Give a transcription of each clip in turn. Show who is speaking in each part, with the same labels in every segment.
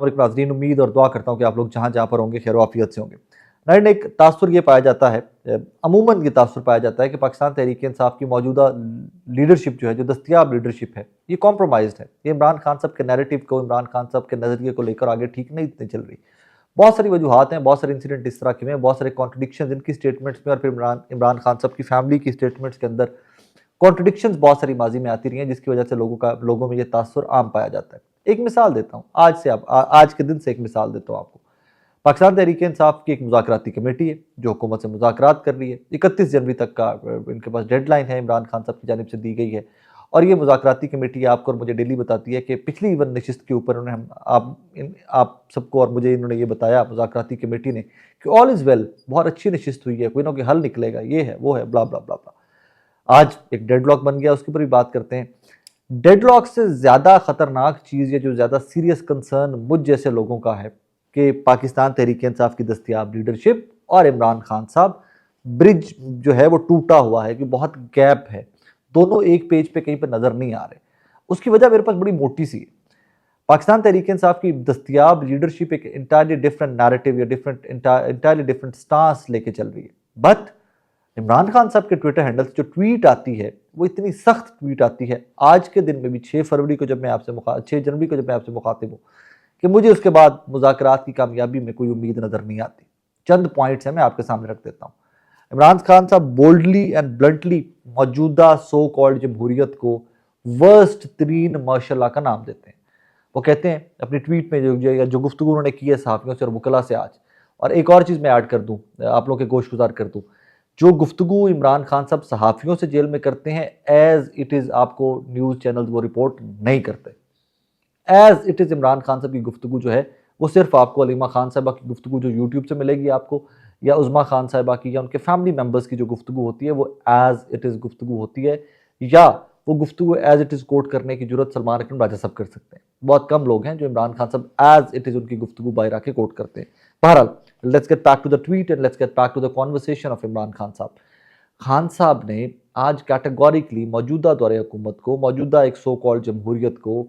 Speaker 1: और एक नाज़रीन, उम्मीद और दुआ करता हूँ कि आप लोग जहाँ जहाँ पर होंगे खैर वाफियत से होंगे। नाज़रीन, एक तासुर ये पाया जाता है, अमूमन ये तासुर पाया जाता है कि पाकिस्तान तहरीक इंसाफ की मौजूदा लीडरशिप जो है, जो दस्तयाब लीडरशिप है, ये कॉम्प्रोमाइज़्ड है। ये इमरान खान साहब के नैरेटिव को, इमरान खान साहब के नज़रिए को लेकर आगे ठीक नहीं चल रही। बहुत सारी वजूहात हैं, बहुत सारे इंसिडेंट इस तरह के हैं, बहुत सारे कॉन्ट्रडिक्शन इनकी स्टेटमेंट्स में और फिर इमरान खान साहब की फैमिली की स्टेटमेंट्स के अंदर कॉन्ट्रडिक्शंस बहुत सारी माजी में आती रही हैं, जिसकी वजह से लोगों में ये तासुर आम पाया जाता है। एक मिसाल देता हूँ, आज के दिन से एक मिसाल देता हूँ आपको। पाकिस्तान तहरीक इंसाफ की एक मुज़ाकराती कमेटी है जो हुकूमत से मुज़ाकरात कर रही है। 31 जनवरी तक का इनके पास डेडलाइन है, इमरान खान साहब की जानिब से दी गई है। और ये मुज़ाकराती कमेटी आपको और मुझे डेली बताती है कि पिछली इवन नशिस्त के ऊपर उन्होंने आप सबको और मुझे इन्होंने ये बताया मुज़ाकराती कमेटी ने कि ऑल इज़ वेल, बहुत अच्छी नशिस्त हुई है, कोई ना कोई हल निकलेगा, ये है वो है, ब्ला ब्ला ब्ला ब्ला। आज एक डेडलॉक बन गया, उसके ऊपर भी बात करते हैं। डेडलॉक से ज़्यादा ख़तरनाक चीज़, या जो ज़्यादा सीरियस कंसर्न मुझ जैसे लोगों का है कि पाकिस्तान तहरीक इंसाफ की दस्तयाब लीडरशिप और इमरान खान साहब, ब्रिज जो है वो टूटा हुआ है, कि बहुत गैप है, दोनों एक पेज पे कहीं पर नज़र नहीं आ रहे। उसकी वजह मेरे पास बड़ी मोटी सी है। पाकिस्तान तहरीक इंसाफ की दस्तयाब लीडरशिप एक इंटायरली डिफरेंट नैरेटिव या इंटायरली डिफरेंट स्टांस लेके चल रही है। बट इमरान खान साहब के ट्विटर हैंडल से जो ट्वीट आती है, वो इतनी सख्त ट्वीट आती है। आज के दिन में भी 6 जनवरी को जब मैं आपसे मुखातिब हूँ, कि मुझे उसके बाद मुज़ाकरात की कामयाबी में कोई उम्मीद नज़र नहीं आती। चंद पॉइंट्स हैं, मैं आपके सामने रख देता हूँ। इमरान खान साहब बोल्डली एंड ब्लंटली मौजूदा सो कॉल्ड जमहूरियत को वर्स्ट तरीन मार्शल लॉ का नाम देते हैं। वो कहते हैं अपनी ट्वीट में जो गुफ्तगू उन्होंने की है सहाफ़ियों से और वकला से आज, और एक और चीज़ मैं ऐड कर दूँ, आप लोगों के गोशगुजार कर दूँ, जो गुफ्तगू इमरान खान साहब सहाफ़ियों से जेल में करते हैं, एज़ इट इज़ आपको न्यूज़ चैनल वो रिपोर्ट नहीं करते। As it is Imran Khan साहब की गुफ्तगू जो है, वो सिर्फ आपको अलीमा खान साहबा की गुफ्तगू जो यूट्यूब से मिलेगी आपको, या उज़मा खान साहबा की, या उनके फैमिली मेम्बर्स की जो गुफ्तगू होती है, वो एज़ इट इज़ गुफ्तगू होती है, या वो गुफ्तगू एज़ इट इज़ कोट करने की जरूरत सलमान अकरम राजा साहब कर सकते हैं। बहुत कम लोग हैं जो इमरान खान साहब एज़ इट इज़ उनकी गुफ्तगू बाहर आके कोट करते हैं। बहरहाल, let's get back to the tweet and let's get back to the conversation of Imran Khan साहब। खान साहब ने आज कैटेगोरिकली मौजूदा दौरे हुकूमत को, मौजूदा एक सो कॉल्ड जमहूरियत को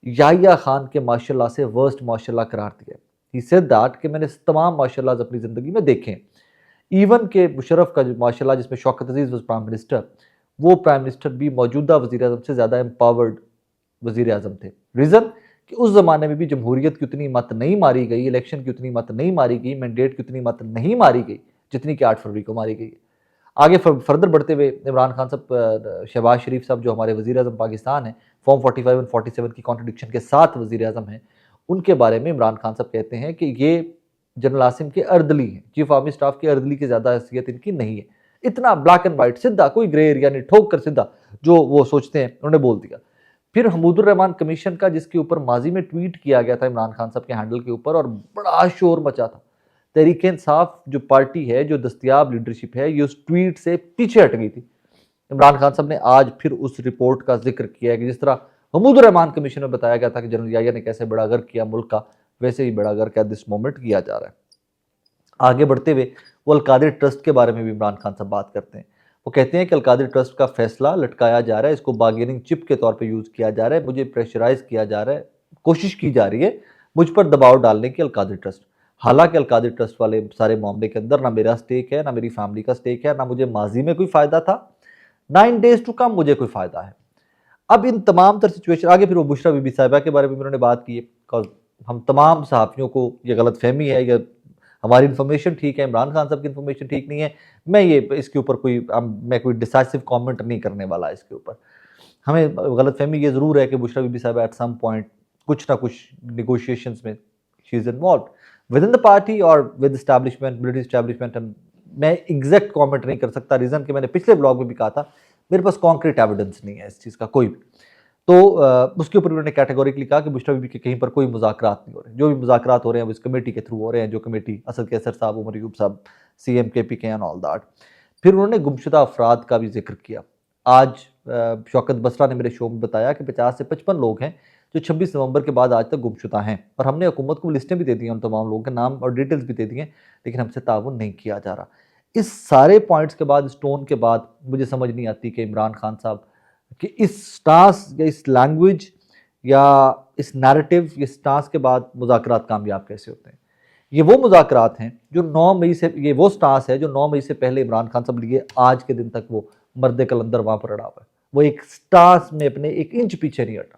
Speaker 1: याहिया खान के माशाल्लाह से वर्स्ट माशाल्लाह करार दिया। ही सेड दैट कि मैंने तमाम माशाल्लाह अपनी ज़िंदगी में देखे, इवन के मुशर्रफ का जो माशाल्लाह जिसमें शौकत अजीज़ वॉज प्राइम मिनिस्टर, वो प्राइम मिनिस्टर भी मौजूदा वज़ीर आज़म से ज़्यादा एम्पावर्ड वज़ीर आज़म थे। रीज़न कि उस ज़माने में भी जमहूरियत की उतनी मत नहीं मारी गई, इलेक्शन की उतनी मत नहीं मारी गई, मैंडेट की उतनी मत नहीं मारी गई जितनी कि 8 फरवरी को मारी गई है। आगे फर्दर बढ़ते हुए इमरान खान साहब, शहबाज शरीफ साहब जो हमारे वज़ीर आज़म पाकिस्तान हैं, फॉर्म 45 और 47 की कॉन्ट्रडिक्शन के साथ वज़ीर आज़म हैं, उनके बारे में इमरान खान साहब कहते हैं कि ये जनरल आसिम के अर्दली हैं, चीफ आर्मी स्टाफ के अर्दली की ज़्यादा हैसियत इनकी नहीं है। इतना ब्लैक एंड वाइट, सीधा, कोई ग्रे एरिया नहीं, ठोक कर सीधा जो वो सोचते हैं उन्होंने बोल दिया। फिर हमूदुर रहमान कमीशन का, जिसके ऊपर माजी में ट्वीट किया गया था इमरान खान साहब के हैंडल के ऊपर, और बड़ा शोर मचा था। तहरीक इंसाफ जो पार्टी है, जो दस्तयाब लीडरशिप है, ये उस ट्वीट से पीछे हट गई थी। इमरान खान साहब ने आज फिर उस रिपोर्ट का जिक्र किया कि जिस तरह हमूदुर रहमान कमीशन में बताया गया था कि जनरल याहिया ने कैसे बेड़ागर किया मुल्क का, वैसे ही बेड़ागर का दिस मोमेंट किया जा रहा है। आगे बढ़ते हुए वो अलकादिर ट्रस्ट के बारे में भी इमरान खान साहब बात करते हैं। वो कहते हैं कि अलकादिर ट्रस्ट का फैसला लटकाया जा रहा है, इसको बार्गेनिंग चिप के तौर पे यूज़ किया जा रहा है, मुझे प्रेशराइज किया जा रहा है, कोशिश की जा रही है मुझ पर दबाव डालने की अलकादिर ट्रस्ट। हालांकि अलकादिर ट्रस्ट वाले सारे मामले के अंदर ना मेरा स्टेक है, ना मेरी फैमिली का स्टेक है, ना मुझे माजी में कोई फ़ायदा था, 9 डेज टू कम मुझे कोई फ़ायदा है। अब इन तमाम तर सिचुएशन, आगे फिर वो बुशरा बीबी साहिबा के बारे में उन्होंने बात की है, बिकॉज हम तमाम सहाफ़ियों को ये गलत फहमी है, या हमारी इन्फॉर्मेशन ठीक है, इमरान खान साहब की इन्फॉर्मेशन ठीक नहीं है। मैं ये इसके ऊपर मैं कोई डिसाइसिव कमेंट नहीं करने वाला इसके ऊपर। हमें गलत फहमी ये ज़रूर है कि बुशरा बीबी साहिबा एट सम पॉइंट कुछ ना कुछ निगोशिएशंस में she is involve with in the party और विद एस्टैब्लिशमेंट, मिलिट्री एस्टैब्लिशमेंट। मैं एग्जैक्ट कमेंट नहीं कर सकता, रीज़न कि मैंने पिछले ब्लॉग में भी कहा था, मेरे पास कॉन्क्रीट एविडेंस नहीं है इस चीज़ का कोई भी। तो उसके ऊपर उन्होंने कैटेगोरिकली कहा कि बुशरा बीबी के कहीं पर कोई मुज़ाकरात नहीं हो रहे, जो भी मुज़ाकरात हो रहे हैं वो इस कमेटी के थ्रू हो रहे हैं, जो कमेटी असद कैसर साहब, उमर अयूब साहब, CM KPK and all that. फिर उन्होंने गुमशुदा अफराद का भी जिक्र किया। आज शौकत बसरा ने मेरे शो में बताया कि 50 से 55 लोग हैं जो 26 नवंबर के बाद आज तक गुमशुदा हैं, और हमने हुकूमत को लिस्टें भी दे दी हैं, उन तमाम लोगों के नाम और डिटेल्स भी दे दिए, लेकिन हमसे ताउन नहीं किया जा रहा। इस सारे पॉइंट्स के बाद, इस टोन के बाद, मुझे समझ नहीं आती कि इमरान खान साहब कि इस स्टांस या इस लैंग्वेज या इस नैरेटिव, इस स्टांस के बाद मुज़ाकरात कामयाब कैसे होते हैं। ये वो मुज़ाकरात हैं जो 9 मई से, ये वो स्टांस है जो 9 मई से पहले इमरान खान साहब लिए आज के दिन तक वो मर्द कलंदर वहाँ पर अड़ा हुआ है। वो एक स्टांस में अपने 1 इंच पीछे नहीं हटा।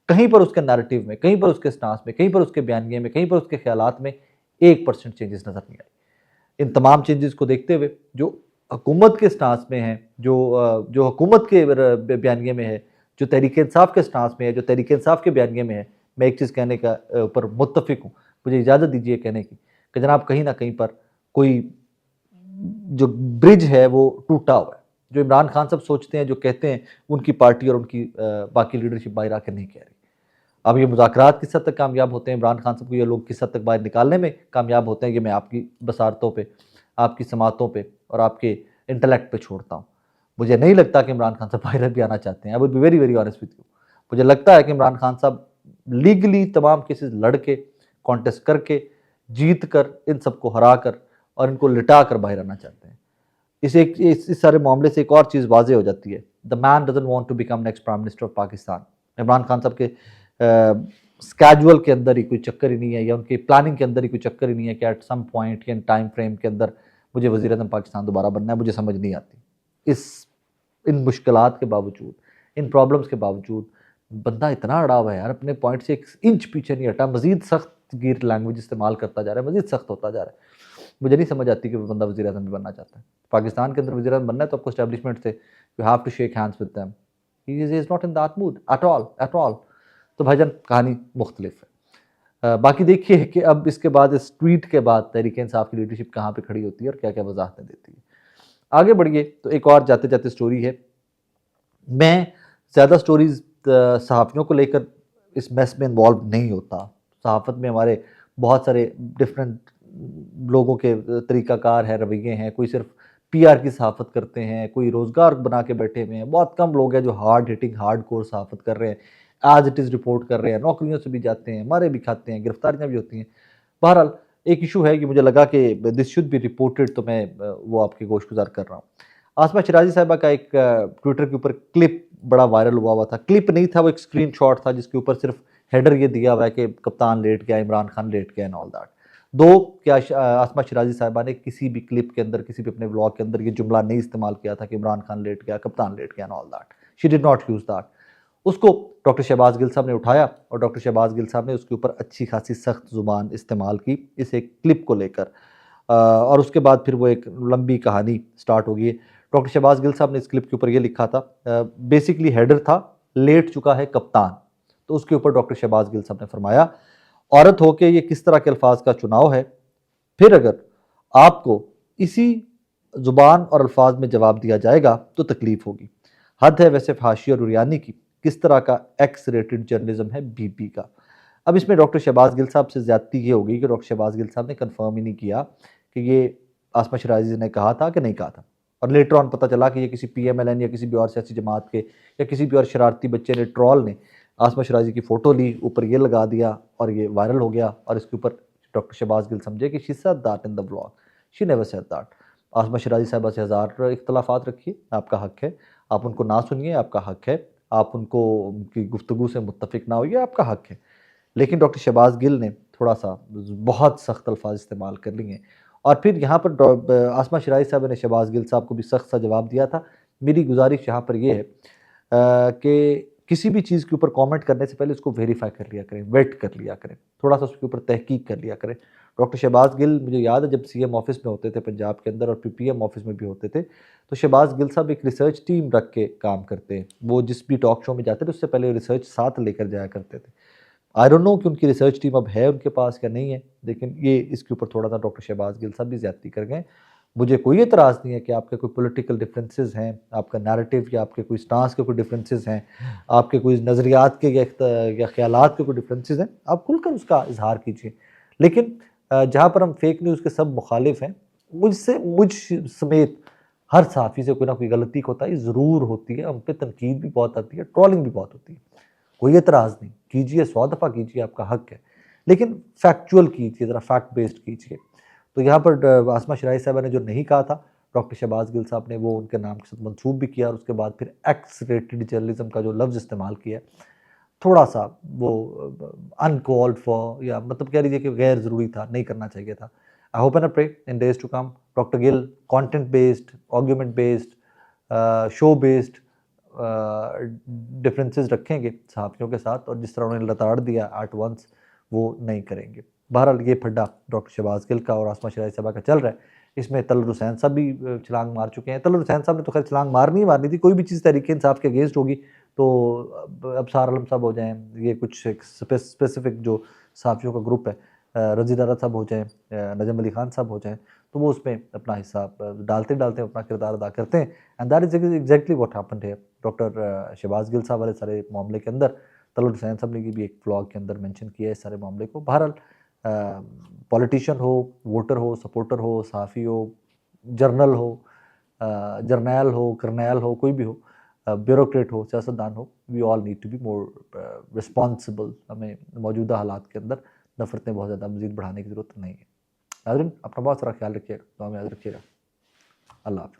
Speaker 1: कहीं पर उसके नैरेटिव में, कहीं पर उसके स्टांस में, कहीं पर उसके बयानिए में, कहीं पर उसके ख्यालात में 1% चेंजेस नज़र नहीं आई। इन तमाम चेंजेस को देखते हुए जो हुकूमत के स्टांस में है, जो हुकूमत के बयानिए में है, जो तहरीक-ए-इंसाफ के स्टांस में है, जो तहरीक-ए-इंसाफ के बयानिए में है, मैं एक चीज़ कहने का ऊपर मुत्तफ़िक हूँ। मुझे इजाज़त दीजिए कहने की कि जनाब कहीं न कहीं पर कोई जो ब्रिज है वो टूटा हुआ है। जो इमरान खान साहब सोचते हैं, जो कहते हैं, उनकी पार्टी और उनकी बाकी लीडरशिप बाहर आकर नहीं कह रही। अब ये मुज़ाकरात किस हद तक कामयाब होते हैं, इमरान खान साहब को ये लोग किस हद तक बाहर निकालने में कामयाब होते हैं, ये मैं आपकी बसारतों पे, आपकी समातों पे और आपके इंटेलेक्ट पे छोड़ता हूँ। मुझे नहीं लगता कि इमरान खान साहब बाहर भी आना चाहते हैं। I will be very very honest with you. मुझे लगता है कि इमरान खान साहब लीगली तमाम केसेस लड़ के, कॉन्टेस्ट करके, जीत कर, इन सबको हरा कर और इनको लिटा कर बाहर आना चाहते हैं। इस सारे मामले से एक और चीज़ वाज़ेह हो जाती है। The man doesn't want to become next prime minister of Pakistan. Imran Khan साहब के स्केड्यूल के अंदर ही कोई चक्कर ही नहीं है, या उनकी प्लानिंग के अंदर ही कोई चक्कर ही नहीं है कि एट सम पॉइंट या टाइम फ्रेम के अंदर मुझे वज़ीर आज़म पाकिस्तान दोबारा बनना है। मुझे समझ नहीं आती। इन मुश्किलात के बावजूद, इन प्रॉब्लम्स के बावजूद बंदा इतना अड़ा हुआ है यार, अपने पॉइंट से 1 इंच पीछे नहीं हटा, मज़ीद सख्त गिर लैंग्वेज इस्तेमाल करता जा रहा है, मज़ीद सख्त होता जा रहा है। मुझे नहीं समझ आती कि वो बंदा वज़ीर आज़म भी बनना चाहता है। पाकिस्तान के अंदर वज़ीर आज़म बनना है तो आपको एस्टैब्लिशमेंट से you have to shake hands with them. He is not in that mood at all, at all. तो भाईजान कहानी मुख्तलिफ है। बाकी देखिए कि अब इसके बाद, इस ट्वीट के बाद तहरीक-ए-इंसाफ की लीडरशिप कहाँ पे खड़ी होती है और क्या-क्या वज़ाहतें देती है। आगे बढ़िए तो एक और जाते-जाते स्टोरी है। मैं ज़्यादा स्टोरीज़ सहाफ़ियों को लेकर इस मेस में इन्वॉल्व नहीं होता। सहाफ़त में हमारे बहुत सारे डिफरेंट लोगों के तरीक़ाकार है, रवैये हैं। कोई सिर्फ़ पीआर की सहाफ़त करते हैं, कोई रोज़गार बना के बैठे हुए हैं। बहुत कम लोग हैं जो हार्ड हिटिंग, हार्डकोर सहाफ़त कर रहे हैं, एज़ इट इज़ रिपोर्ट कर रहे हैं, नौकरियों से भी जाते हैं, मारे भी खाते हैं, गिरफ़्तारियाँ भी होती हैं। बहरहाल एक इशू है कि मुझे लगा कि दिस शुड बी रिपोर्टेड, तो मैं वो आपके गोशगुज़ार कर रहा हूँ। आसमा शिराज़ी साहिबा का एक ट्विटर के ऊपर क्लिप बड़ा वायरल हुआ था। क्लिप नहीं था, वो एक स्क्रीनशॉट था जिसके ऊपर सिर्फ हेडर ये दिया हुआ है कि कप्तान लेट गया, इमरान खान लेट गया एंड ऑल दैट। दो क्या आसमा शिराज़ी साहिबा ने किसी भी क्लिप के अंदर, किसी भी अपने व्लॉग के अंदर ये जुमला नहीं इस्तेमाल किया था कि इमरान खान लेट गया, कप्तान लेट गया and all that. She did not use that. उसको डॉक्टर शहबाज गिल साहब ने उठाया और डॉक्टर शहबाज गिल साहब ने उसके ऊपर अच्छी खासी सख्त ज़ुबान इस्तेमाल की इस एक क्लिप को लेकर। और उसके बाद फिर वो एक लंबी कहानी स्टार्ट हो गई। डॉक्टर शहबाज गिल साहब ने इस क्लिप के ऊपर ये लिखा था, बेसिकली हेडर था, लेट चुका है कप्तान। तो उसके ऊपर डॉक्टर शहबाज गिल साहब ने फरमाया, औरत होके ये किस तरह के अल्फाज का चुनाव है, फिर अगर आपको इसी ज़ुबान और अल्फाज में जवाब दिया जाएगा तो तकलीफ होगी। हद है वैसे हाशिया और उरियानी की, किस तरह का एक्स रेटेड जर्नलिज्म है बीपी का। अब इसमें डॉक्टर शहबाज गिल साहब से ज़्यादती ये हो गई कि डॉक्टर शहबाज गिल साहब ने कंफर्म ही नहीं किया कि ये आसमा शिराज़ी ने कहा था कि नहीं कहा था। और लेटर ऑन पता चला कि ये किसी पीएमएलएन या किसी भी और सियासी जमात के या किसी भी और शरारती बच्चे ने, ट्रॉल ने आसमा शिराज़ी की फ़ोटो ली, ऊपर ये लगा दिया और ये वायरल हो गया। और इसके ऊपर डॉक्टर शहबाज गिल समझे कि she said that in the vlog, she never said that. Asma Shirazi साहिबा से हज़ार इख्तलाफात रखिए, आपका हक है। आप उनको ना सुनिए, आपका हक है। आप उनको उनकी गुफ्तगू से मुत्तफ़िक ना होइए, आपका हक है। लेकिन डॉक्टर शहबाज गिल ने थोड़ा-सा बहुत सख्त अल्फाज इस्तेमाल कर लिए और फिर यहाँ पर आसमा शिराज़ी साहब ने शहबाज गिल साहब को भी सख्त सा जवाब दिया था। मेरी गुज़ारिश यहाँ पर ये है कि किसी भी चीज़ के ऊपर कमेंट करने से पहले उसको वेरीफ़ाई कर लिया करें, वेट कर लिया करें, थोड़ा-सा उसके ऊपर तहकीक कर लिया करें। डॉक्टर शहबाज गिल, मुझे याद है जब सीएम ऑफ़िस में होते थे पंजाब के अंदर और फिर पीएम ऑफ़िस में भी होते थे, तो शहबाज गिल साहब एक रिसर्च टीम रख के काम करते हैं। वो जिस भी टॉक शो में जाते थे उससे पहले रिसर्च साथ लेकर जाया करते थे। आई डोंट नो कि उनकी रिसर्च टीम अब है उनके पास या नहीं है, लेकिन ये इसके ऊपर थोड़ा-सा डॉक्टर शहबाज गिल साहब भी ज़्यादती कर गए। मुझे कोई एतराज़ नहीं है कि आपके कोई पॉलिटिकल डिफरेंसेस हैं, आपका नैरेटिव या आपके कोई स्टांस के कोई डिफरेंसेस हैं, आपके कोई नज़रियात के या ख़यालात के कोई डिफरेंसेस हैं, आप खुलकर उसका इज़हार कीजिए। लेकिन जहाँ पर हम फेक न्यूज़ के सब मुखालिफ हैं, मुझ समेत हर सहाफ़ी से कोई ना कोई गलती होता ही ज़रूर होती है, हम पे तनकीद भी बहुत आती है, ट्रोलिंग भी बहुत होती है। कोई एतराज़ नहीं, कीजिए, 100 दफ़ा कीजिए, आपका हक है। लेकिन फैक्चुअल कीजिए, ज़रा फैक्ट बेस्ड कीजिए। तो यहाँ पर आसमा शिराज़ी साहिबा ने जो नहीं कहा था, डॉक्टर शहबाज गिल साहब ने वो उनके नाम के साथ मंसूब भी किया और उसके बाद फिर एक्स रेटेड जर्नलिज़्म का जो लफ्ज़ इस्तेमाल किया, थोड़ा सा वो अनकॉल्ड फॉर, या मतलब कह लीजिए कि गैर ज़रूरी था, नहीं करना चाहिए था। I hope and pray in days to come doctor Gill content based, argument based, show based differences रखेंगे सहाफ़ियों के साथ, और जिस तरह उन्होंने लताड़ दिया एट वंस वो नहीं करेंगे। बहरहाल ये फड्डा डॉक्टर शहबाज गिल का और आसमा शराई साहबा का चल रहा है, इसमें तलत हुसैन साहब भी छलांग मार चुके हैं। तलत हुसैन साहब ने तो खैर छलांग मारनी ही मारनी थी, कोई भी चीज़ तहरीक इंसाफ के अगेंस्ट होगी तो अब अबसार आलम साहब हो जाएँ, ये कुछ एक स्पेसिफिक जो सहाफ़ियों का ग्रुप है, रज़ी दारा साहब हो जाएँ, नजम अली खान साहब हो जाएँ, तो वो उसमें अपना हिस्सा डालते अपना किरदार अदा करते हैं। And that is exactly what happened here. Doctor Shahbaz Gill साहब वाले सारे मामले के अंदर तलत हुसैन साहब ने भी एक व्लॉग के अंदर मेंशन किया है इस सारे मामले को। बहरहाल पॉलिटिशियन हो, वोटर हो, सपोर्टर हो, सहाफ़ी हो, जर्नल हो, जर्नैल हो, करनैल हो, कोई भी हो, ब्यूरोक्रेट हो, सियासतदान हो, we all need to be more responsible. हमें मौजूदा हालात के अंदर नफ़रतें बहुत ज़्यादा मज़ीद बढ़ाने की ज़रूरत नहीं है। नाज़रीन, अपना बहुत सारा ख्याल रखिएगा, दुआ में याद रखिएगा। अल्लाह हाफ़िज़।